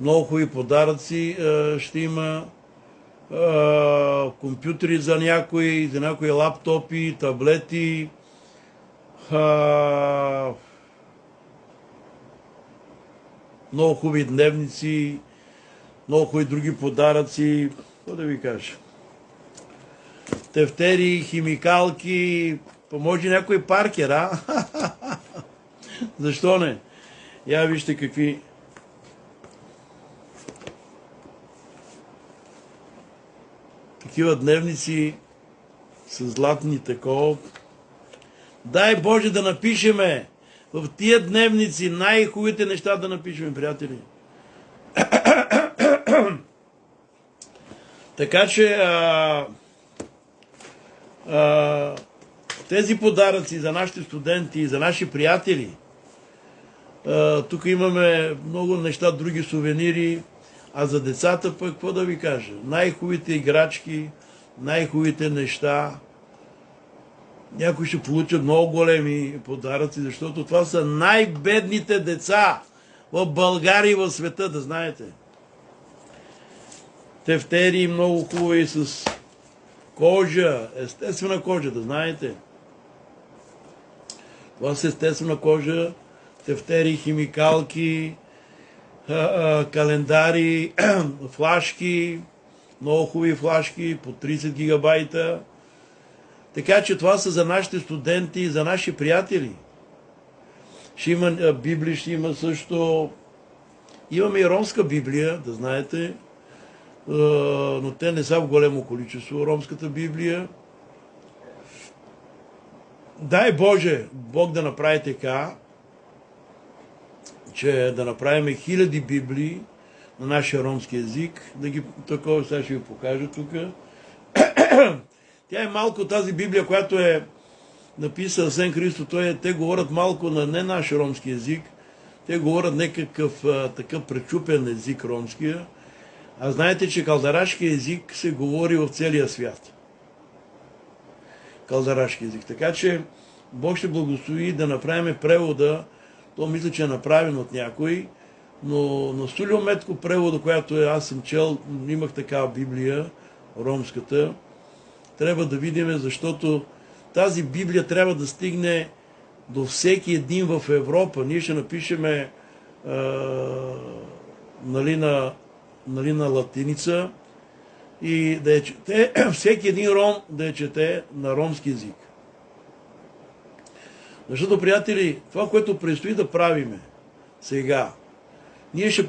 Много хубави подаръци ще има. Компютри за някои лаптопи, таблети, много хубави дневници, много хубави други подаръци. Какво да ви кажа? Тефтери, химикалки, може някой паркер, а? Защо не? Я вижте какви такива дневници с златни такова. Дай Боже да напишеме в тия дневници най-хубавите неща да напишеме, приятели. Така че тези подаръци за нашите студенти и за наши приятели, тук имаме много неща, други сувенири, а за децата пък, какво да ви кажа? Най-хубавите играчки, най-хубавите неща. Някои ще получат много големи подаръци, защото това са най-бедните деца в България и в света, да знаете. Тефтери много хубави с кожа, естествена кожа, да знаете. Това са естествена кожа, тефтери, химикалки, календари, флашки, много хубави флашки, по 30 гигабайта. Така че това са за нашите студенти и за наши приятели. Ще има Библия, ще има също. Имаме и ромска Библия, да знаете, но те не са в големо количество. Ромската Библия. Дай Боже, Бог да направи така, че да направим хиляди Библии на нашия ромски език. Да ги такова сега ще ви покажа тук. Тя е малко тази Библия, която е написал Сен Христо. Те говорят малко на не наш ромски език. Те говорят някакъв такъв пречупен език ромския. А знаете, че калдарашки език се говори в целия свят. Калдарашки език. Така че Бог ще благослови да направим превода. То мисля, че е направен от някой. Но на Сулио Метко превода, която аз съм чел, имах такава Библия, ромската. Трябва да видим, защото тази Библия трябва да стигне до всеки един в Европа. Ние ще напишеме на латиница и да я чете, всеки един ром да я чете на ромски език. Защото, приятели, това, което предстои да правиме сега, ние ще